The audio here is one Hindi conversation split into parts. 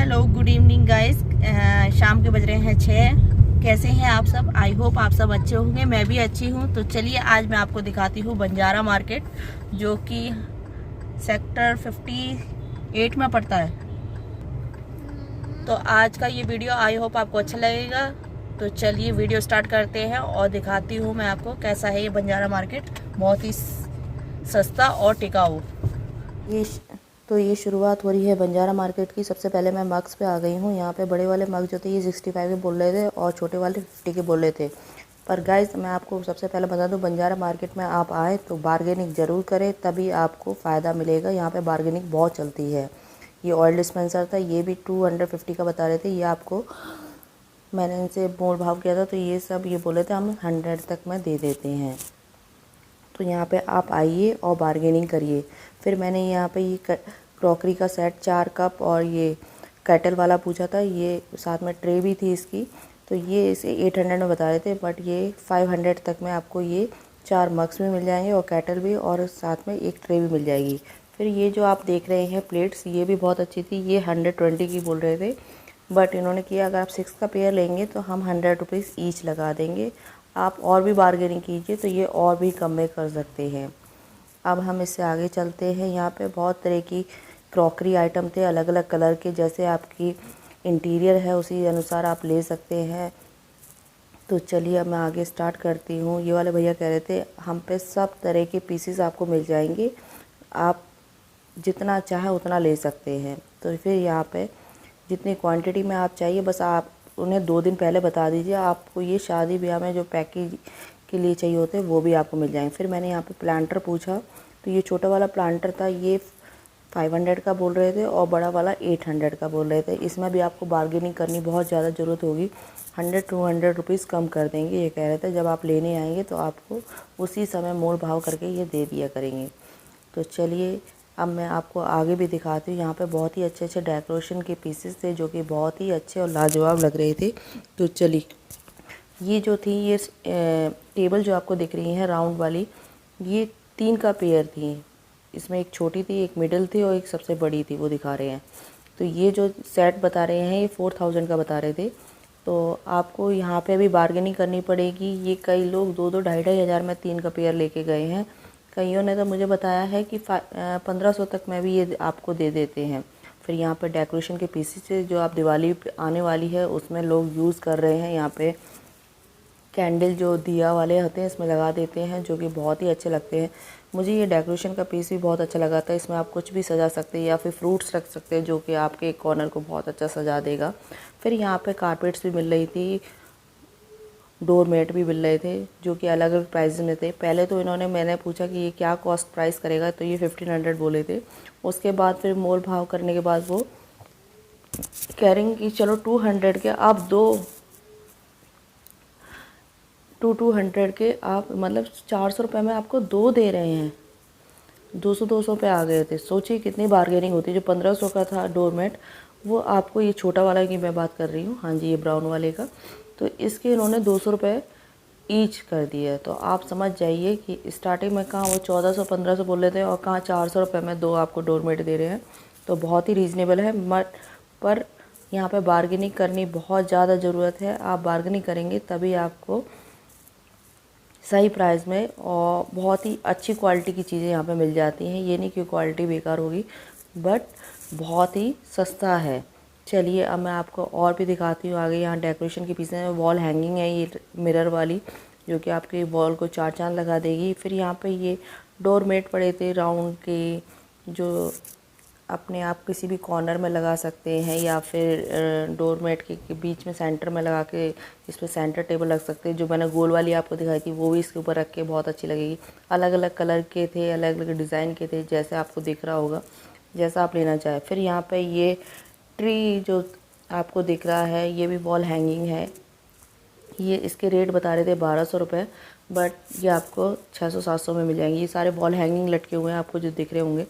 Hello good evening guys. शाम के बज रहे हैं 6। कैसे हैं आप सब? आई होप आप सब अच्छे होंगे। मैं भी अच्छी हूँ। तो चलिए आज मैं आपको दिखाती हूँ बंजारा मार्केट, जो कि सेक्टर 58 में पड़ता है। तो आज का ये वीडियो आई होप आपको अच्छा लगेगा। तो चलिए वीडियो स्टार्ट करते हैं और दिखाती हूँ मैं आपको कैसा है ये बंजारा मार्केट। बहुत ही सस्ता और टिकाऊ। ये शुरुआत हो रही है बंजारा मार्केट की। सबसे पहले मैं मग्स पे आ गई हूँ। यहाँ पे बड़े वाले मग जो थे ये 65 के बोल रहे थे और छोटे वाले 50 के बोल रहे थे। पर गाइस मैं आपको सबसे पहले बता दूँ, बंजारा मार्केट में आप आए तो बार्गेनिंग ज़रूर करें, तभी आपको फ़ायदा मिलेगा। यहाँ पे बार्गेनिंग बहुत चलती है। ये ऑयल डिस्पेंसर था, ये भी 250 का बता रहे थे। ये आपको मैंने इनसे मोल भाव किया था तो ये सब ये बोले थे हम 100 तक में दे देते हैं। तो यहाँ पे आप आइए और बार्गेनिंग करिए। फिर मैंने यहाँ पे ये क्रॉकरी का सेट 4 कप और ये केटल वाला पूछा था, ये साथ में ट्रे भी थी इसकी। तो ये इसे 800 में बता रहे थे, बट ये 500 तक में आपको ये 4 मग्स भी मिल जाएंगे और केटल भी, और साथ में एक ट्रे भी मिल जाएगी। फिर ये जो आप देख रहे हैं प्लेट्स, ये भी बहुत अच्छी थी। ये 120 की बोल रहे थे, बट इन्होंने किया अगर आप 6 का पेयर लेंगे तो हम 100 रुपीज़ ईच लगा देंगे। आप और भी बार्गेनिंग कीजिए तो ये और भी कम में कर सकते हैं। अब हम इससे आगे चलते हैं। यहाँ पे बहुत तरह की क्रॉकरी आइटम थे अलग अलग कलर के, जैसे आपकी इंटीरियर है उसी अनुसार आप ले सकते हैं। तो चलिए अब मैं आगे स्टार्ट करती हूँ। ये वाले भैया कह रहे थे हम पे सब तरह के पीसीस आपको मिल जाएंगे, आप जितना चाहे उतना ले सकते हैं। तो फिर यहाँ पे जितनी क्वांटिटी में आप चाहिए बस आप उन्हें 2 दिन पहले बता दीजिए। आपको ये शादी ब्याह में जो पैकेज के लिए चाहिए होते हैं वो भी आपको मिल जाएंगे। फिर मैंने यहाँ पे प्लांटर पूछा तो ये छोटा वाला प्लांटर था, ये 500 का बोल रहे थे और बड़ा वाला 800 का बोल रहे थे। इसमें भी आपको बार्गेनिंग करनी बहुत ज़्यादा ज़रूरत होगी, 100-200 रुपीज़ कम कर देंगे ये कह रहे थे। जब आप लेने आएंगे तो आपको उसी समय मोल भाव करके ये दे दिया करेंगे। तो चलिए अब मैं आपको आगे भी दिखाती हूँ। यहाँ पे बहुत ही अच्छे अच्छे डेकोरेशन के पीसेस थे जो कि बहुत ही अच्छे और लाजवाब लग रहे थे। तो चलिए ये जो थी ये टेबल जो आपको दिख रही है राउंड वाली, ये 3 का पेयर थी। इसमें एक छोटी थी, एक मिडिल थी और एक सबसे बड़ी थी, वो दिखा रहे हैं। तो ये जो सेट बता रहे हैं ये 4000 का बता रहे थे। तो आपको यहाँ पे भी बार्गेनिंग करनी पड़ेगी। ये कई लोग 2-2 ढाई हज़ार में 3 का पेयर लेके गए हैं। कईयों ने तो मुझे बताया है कि 1500 तक में भी ये आपको दे देते हैं। फिर यहाँ पे डेकोरेशन के पीसेस जो आप दिवाली आने वाली है उसमें लोग यूज़ कर रहे हैं। यहाँ पे कैंडल जो दिया वाले होते हैं इसमें लगा देते हैं, जो कि बहुत ही अच्छे लगते हैं। मुझे ये डेकोरेशन का पीस भी बहुत अच्छा लगा था। इसमें आप कुछ भी सजा सकते हैं या फिर फ्रूट्स रख सकते हैं, जो कि आपके कॉर्नर को बहुत अच्छा सजा देगा। फिर यहाँ पे कारपेट्स भी मिल रही थी, डोर मैट भी मिल रहे थे, जो कि अलग अलग प्राइस में थे। पहले तो मैंने पूछा कि ये क्या कॉस्ट प्राइस करेगा, तो ये 1500 बोले थे। उसके बाद फिर मोल भाव करने के बाद वो कह रहे हैं कि चलो 200 के आप दो, 200 के आप मतलब 400 रुपये में आपको 2 दे रहे हैं। 200 पे आ गए थे। सोचिए कितनी बार्गेनिंग होती है। जो 1500 का था डोरमेट, वो आपको ये छोटा वाला की मैं बात कर रही हूँ, हाँ जी ये ब्राउन वाले का, तो इसके इन्होंने 200 रुपये ईच कर दिया। तो आप समझ जाइए कि स्टार्टिंग में कहाँ वो 1400-1500 बोल रहे थे और कहाँ 400 रुपये में 2 आपको डोरमेट दे रहे हैं। तो बहुत ही रीज़नेबल है। पर यहाँ पे बार्गेनिंग करनी बहुत ज़्यादा ज़रूरत है। आप बार्गेनिंग करेंगे तभी आपको सही प्राइस में और बहुत ही अच्छी क्वालिटी की चीज़ें यहाँ पे मिल जाती हैं। ये नहीं कि क्वालिटी बेकार होगी, बट बहुत ही सस्ता है। चलिए अब मैं आपको और भी दिखाती हूँ आगे। यहाँ डेकोरेशन की पीसें हैं, वॉल हैंगिंग है ये मिरर वाली, जो कि आपके वॉल को 4 चांद लगा देगी। फिर यहाँ पे ये डोर मेट पड़े थे राउंड के, जो अपने आप किसी भी कॉर्नर में लगा सकते हैं या फिर डोर मैट के बीच में सेंटर में लगा के इस पर सेंटर टेबल रख सकते हैं। जो मैंने गोल वाली आपको दिखाई थी वो भी इसके ऊपर रख के बहुत अच्छी लगेगी। अलग अलग कलर के थे, अलग अलग डिज़ाइन के थे, जैसे आपको दिख रहा होगा, जैसा आप लेना चाहें। फिर यहाँ पे ये ट्री जो आपको दिख रहा है ये भी वॉल हैंगिंग है। ये इसके रेट बता रहे थे 1200 रुपये, बट ये आपको 600-700 में मिल जाएंगे। ये सारे वॉल हैंगिंग लटके हुए हैं आपको जो दिख रहे होंगे,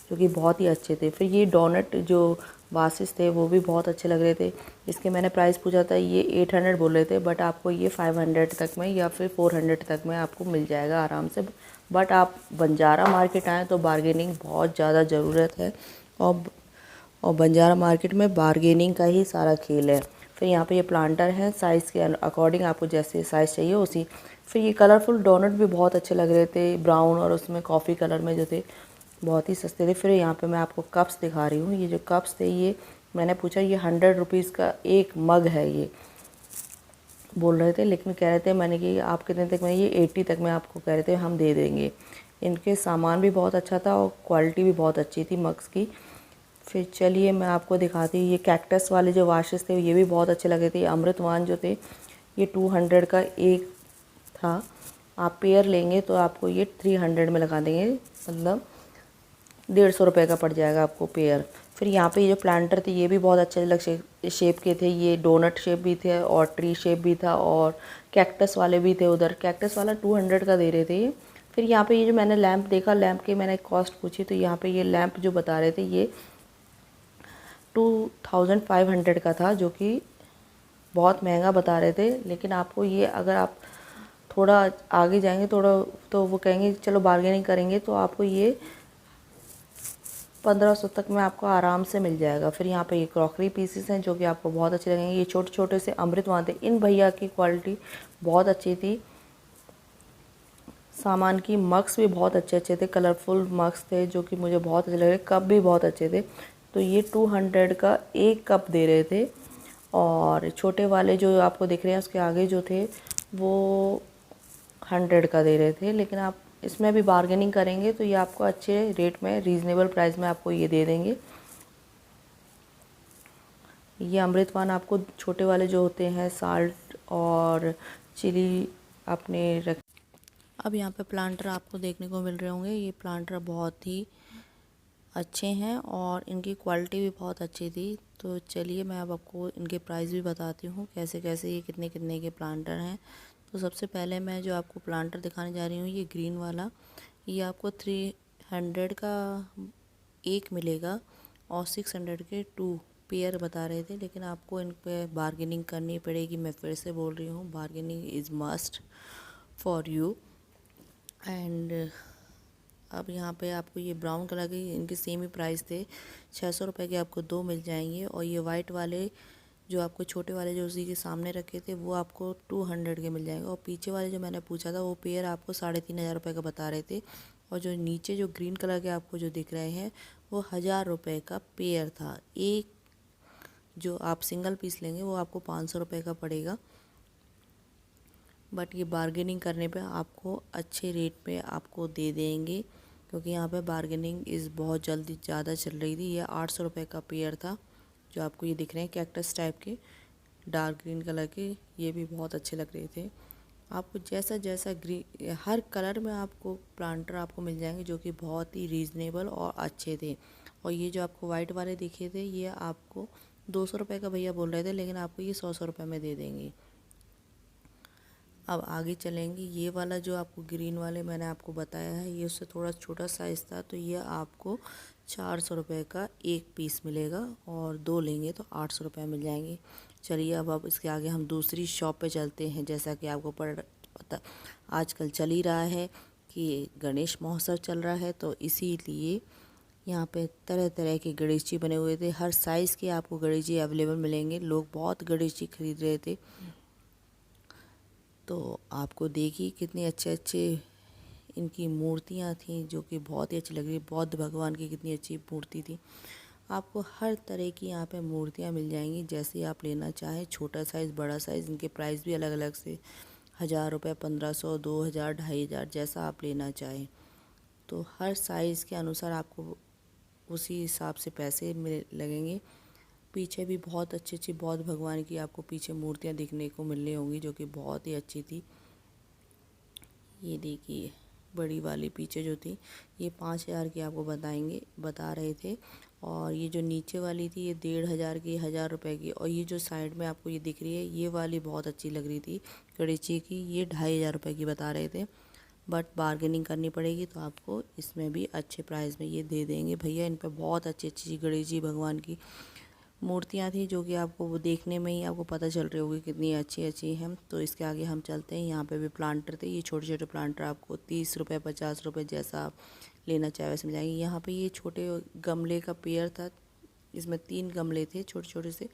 जो कि बहुत ही अच्छे थे। फिर ये डोनट जो वासेस थे वो भी बहुत अच्छे लग रहे थे। इसके मैंने प्राइस पूछा था, ये 800 बोल रहे थे, बट आपको ये 500 तक में या फिर 400 तक में आपको मिल जाएगा आराम से। बट आप बंजारा मार्केट आएँ तो बार्गेनिंग बहुत ज़्यादा ज़रूरत है। और और बंजारा मार्केट में बारगेनिंग का ही सारा खेल है। फिर यहाँ पे ये प्लांटर है, साइज़ के अकॉर्डिंग आपको जैसे साइज़ चाहिए उसी। फिर ये कलरफुल डोनट भी बहुत अच्छे लग रहे थे, ब्राउन और उसमें कॉफ़ी कलर में जो थे, बहुत ही सस्ते थे। फिर यहाँ पे मैं आपको कप्स दिखा रही हूँ। ये जो कप्स थे, ये मैंने पूछा, ये 100 रुपीज़ का एक मग है ये बोल रहे थे, लेकिन कह रहे थे मैंने कि आप कितने तक में, ये 80 तक में आपको कह रहे थे हम दे देंगे। इनके सामान भी बहुत अच्छा था और क्वालिटी भी बहुत अच्छी थी मग्स की। फिर चलिए मैं आपको दिखाती हूँ, ये कैक्टस वाले जो वाशेस थे ये भी बहुत अच्छे लगे थे। अमृतवान जो थे ये 200 का एक था, आप पेयर लेंगे तो आपको ये 300 में लगा देंगे, मतलब 150 रुपये का पड़ जाएगा आपको पेयर। फिर यहाँ पे ये जो प्लांटर थे ये भी बहुत अच्छे अलग शेप के थे, ये डोनट शेप भी थे और ट्री शेप भी था और कैक्टस वाले भी थे। उधर कैक्टस वाला 200 का दे रहे थे ये। फिर यहाँ पे ये जो मैंने लैंप देखा, लैंप के मैंने कॉस्ट पूछी तो यहाँ पे ये लैंप जो बता रहे थे ये 2500 का था, जो कि बहुत महंगा बता रहे थे। लेकिन आपको ये, अगर आप थोड़ा आगे जाएंगे थोड़ा, तो वो कहेंगे चलो बार्गेनिंग करेंगे, तो आपको ये 1500 तक में आपको आराम से मिल जाएगा। फिर यहाँ पे ये क्रॉकरी पीसेस हैं जो कि आपको बहुत अच्छे लगेंगे। ये छोटे छोटे से अमृतवान थे, इन भैया की क्वालिटी बहुत अच्छी थी सामान की। मग्स भी बहुत अच्छे अच्छे थे, कलरफुल मग्स थे जो कि मुझे बहुत अच्छे लगे। कप भी बहुत अच्छे थे। तो ये 200 का एक कप दे रहे थे और छोटे वाले जो आपको दिख रहे हैं उसके आगे जो थे वो 100 का दे रहे थे। लेकिन आप इसमें भी बार्गेनिंग करेंगे तो ये आपको अच्छे रेट में, रीज़नेबल प्राइस में आपको ये दे देंगे। ये अमृतवान आपको छोटे वाले जो होते हैं साल्ट और चिली अपने रख। अब यहाँ पे प्लांटर आपको देखने को मिल रहे होंगे। ये प्लांटर बहुत ही अच्छे हैं और इनकी क्वालिटी भी बहुत अच्छी थी। तो चलिए मैं अब आपको इनके प्राइस भी बताती हूँ, कैसे कैसे ये कितने कितने के प्लांटर हैं। तो सबसे पहले मैं जो आपको प्लांटर दिखाने जा रही हूँ, ये ग्रीन वाला, ये आपको 300 का एक मिलेगा और 600 के 2 पेयर बता रहे थे। लेकिन आपको इन पे बार्गेनिंग करनी पड़ेगी। मैं फिर से बोल रही हूँ, bargaining is must for you. And अब यहाँ पे आपको ये ब्राउन कलर के इनके सेम ही प्राइस थे, 600 रुपये के आपको 2 मिल जाएंगे। और ये वाइट वाले जो आपको छोटे वाले जो उसी के सामने रखे थे वो आपको 200 के मिल जाएंगे। और पीछे वाले जो मैंने पूछा था वो पेयर आपको 3500 रुपये का बता रहे थे। और जो नीचे जो ग्रीन कलर के आपको जो दिख रहे हैं वो 1000 रुपये का पेयर था। एक जो आप सिंगल पीस लेंगे वो आपको 500 रुपये का पड़ेगा। बट ये बार्गेनिंग करने पे आपको अच्छे रेट पे आपको दे देंगे, क्योंकि यहाँ पे बार्गेनिंग इस बहुत जल्दी ज़्यादा चल रही थी। ये 800 रुपये का पेयर था जो आपको ये दिख रहे हैं कैक्टस टाइप के डार्क ग्रीन कलर के। ये भी बहुत अच्छे लग रहे थे। आपको जैसा जैसा ग्रीन, हर कलर में आपको प्लांटर आपको मिल जाएंगे जो कि बहुत ही रीज़नेबल और अच्छे थे। और ये जो आपको वाइट वाले दिखे थे ये आपको 200 रुपये का भैया बोल रहे थे, लेकिन आपको ये 100 रुपये में दे देंगे। अब आगे चलेंगे। ये वाला जो आपको ग्रीन वाले मैंने आपको बताया है ये उससे थोड़ा छोटा साइज़ था, तो ये आपको 400 रुपये का एक पीस मिलेगा और 2 लेंगे तो 800 रुपये मिल जाएंगे। चलिए अब इसके आगे हम दूसरी शॉप पे चलते हैं। जैसा कि आपको पता आजकल चल ही रहा है कि गणेश महोत्सव चल रहा है, तो इसीलिए यहाँ पे तरह तरह के गणेश जी बने हुए थे। हर साइज़ के आपको गणेश जी अवेलेबल मिलेंगे। लोग बहुत गणेश जी खरीद रहे थे। तो आपको देखिए कितने अच्छे अच्छे इनकी मूर्तियाँ थीं जो कि बहुत ही अच्छी लग रही। बौद्ध भगवान की कितनी अच्छी मूर्ति थी। आपको हर तरह की यहाँ पे मूर्तियाँ मिल जाएंगी, जैसे आप लेना चाहें, छोटा साइज़ बड़ा साइज़। इनके प्राइस भी अलग अलग से 1000 रुपये, 1500, 2000, 2500, जैसा आप लेना चाहें। तो हर साइज़ के अनुसार आपको उसी हिसाब से पैसे लगेंगे। पीछे भी बहुत अच्छी अच्छी बौद्ध भगवान की आपको पीछे मूर्तियाँ देखने को मिलने होंगी जो कि बहुत ही अच्छी थी। ये देखिए बड़ी वाली पीछे जो थी ये 5000 की आपको बता रहे थे। और ये जो नीचे वाली थी ये 1500 की, 1000 रुपये की। और ये जो साइड में आपको ये दिख रही है ये वाली बहुत अच्छी लग रही थी गणेश की, ये 2500 रुपये की बता रहे थे। बट बार्गेनिंग करनी पड़ेगी तो आपको इसमें भी अच्छे प्राइस में ये दे देंगे भैया। इन पर बहुत अच्छी अच्छी गणेश जी भगवान की मूर्तियाँ थी जो कि आपको वो देखने में ही आपको पता चल रही होगी कितनी अच्छी अच्छी हैं। तो इसके आगे हम चलते हैं। यहाँ पे भी प्लांटर थे। ये छोटे छोटे प्लांटर आपको 30 रुपये, 50 रुपये जैसा आप लेना चाहे वैसे मिल जाएंगे। यहाँ पे ये छोटे गमले का पेयर था इसमें 3 गमले थे छोटे छोटे से।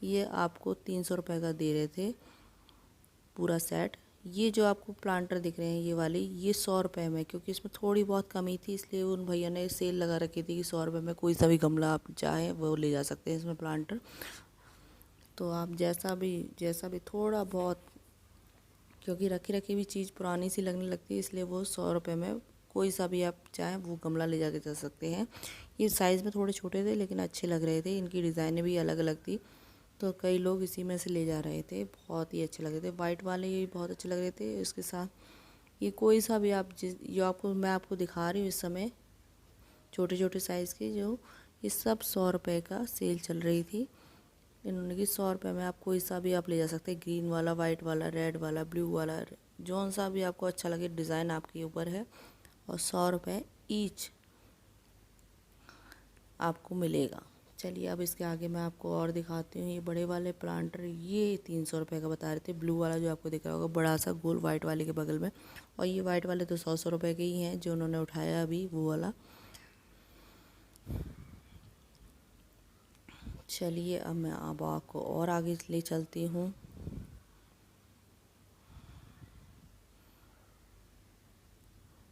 ये आपको 300 रुपये का दे रहे थे पूरा सेट। ये जो आपको प्लांटर दिख रहे हैं ये वाले, ये 100 रुपये में, क्योंकि इसमें थोड़ी बहुत कमी थी इसलिए उन भैया ने सेल लगा रखी थी कि 100 रुपये में कोई सा भी गमला आप चाहें वो ले जा सकते हैं इसमें प्लांटर। तो आप जैसा भी थोड़ा बहुत, क्योंकि रखी रखी भी चीज़ पुरानी सी लगने लगती है, इसलिए वो 100 रुपये में कोई सा भी आप चाहें वो गमला ले जाके जा सकते हैं। ये साइज़ में थोड़े छोटे थे लेकिन अच्छे लग रहे थे, इनकी डिज़ाइनें भी अलग अलग थी, तो कई लोग इसी में से ले जा रहे थे। बहुत ही अच्छे लग रहे थे, वाइट वाले ये बहुत अच्छे लग रहे थे। इसके साथ ये कोई सा भी आप जो मैं आपको दिखा रही हूँ इस समय, छोटे छोटे साइज़ के, जो ये सब 100 रुपये का सेल चल रही थी इन्होंने की। 100 रुपये में आप कोई सा भी आप ले जा सकते हैं, ग्रीन वाला, वाइट वाला, रेड वाला, ब्लू वाला, जौन सा भी आपको अच्छा लगे, डिज़ाइन आपके ऊपर है। और 100 रुपये ईच आपको मिलेगा। चलिए अब इसके आगे मैं आपको और दिखाती हूँ। ये बड़े वाले प्लांटर ये 300 रुपये का बता रहे थे। ब्लू वाला जो आपको दिख रहा होगा बड़ा सा गोल वाइट वाले के बगल में, और ये वाइट वाले तो 100 रुपये के ही हैं जो उन्होंने उठाया अभी, वो वाला। चलिए अब मैं आपको और आगे ले चलती हूँ।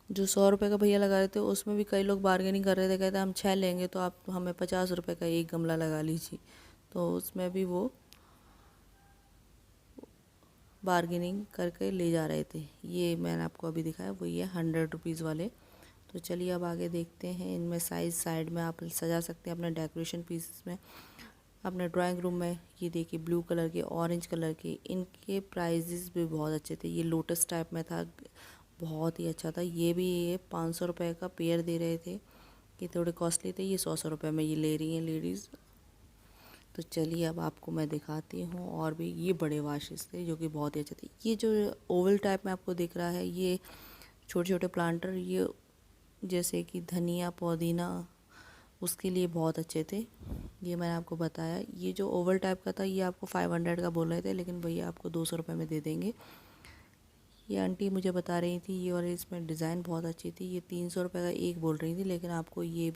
जो 100 रुपये का भैया लगा रहे थे उसमें भी कई लोग बार्गेनिंग कर रहे थे, कहते हम 6 लेंगे तो आप हमें 50 रुपये का एक गमला लगा लीजिए, तो उसमें भी वो बार्गेनिंग करके ले जा रहे थे। ये मैंने आपको अभी दिखाया वो ये 100 रुपीज़ वाले। तो चलिए अब आगे देखते हैं। इनमें साइज़ साइड में आप सजा सकते हैं अपने डेकोरेशन पीसेस में, अपने ड्राइंग रूम में। ये देखिए ब्लू कलर के, ऑरेंज कलर के, इनके प्राइजेस भी बहुत अच्छे थे। ये लोटस टाइप में था, बहुत ही अच्छा था। ये 500 रुपये का पेयर दे रहे थे, ये थोड़े कॉस्टली थे। ये 100 रुपये में ये ले रही हैं लेडीज़। तो चलिए अब आपको मैं दिखाती हूँ और भी। ये बड़े वाशेस थे जो कि बहुत ही अच्छे थे। ये जो ओवल टाइप में आपको दिख रहा है, ये छोटे छोटे प्लांटर, ये जैसे कि धनिया पुदीना, उसके लिए बहुत अच्छे थे। ये मैंने आपको बताया। ये जो ओवल टाइप का था ये आपको 500 का बोल रहे थे, लेकिन भैया आपको 200 रुपये में दे देंगे। ये आंटी मुझे बता रही थी ये, और इसमें डिज़ाइन बहुत अच्छी थी। ये 300 रुपये का एक बोल रही थी, लेकिन आपको ये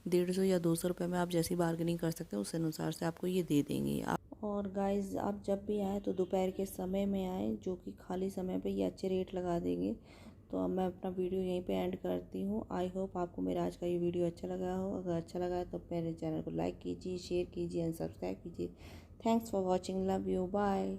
150 या 200 रुपये में आप जैसी बार्गेनिंग कर सकते हो उस अनुसार से आपको ये दे देंगे। और गाइज़ आप जब भी आएँ तो दोपहर के समय में आएँ, जो कि खाली समय पे ये अच्छे रेट लगा देंगे। तो अब मैं अपना वीडियो यहीं पे एंड करती हूँ। आई होप आपको मेरा आज का ये वीडियो अच्छा लगा हो। अगर अच्छा लगा है तो मेरे चैनल को लाइक कीजिए, शेयर कीजिए एंड सब्सक्राइब कीजिए। Thanks for watching, love you, bye.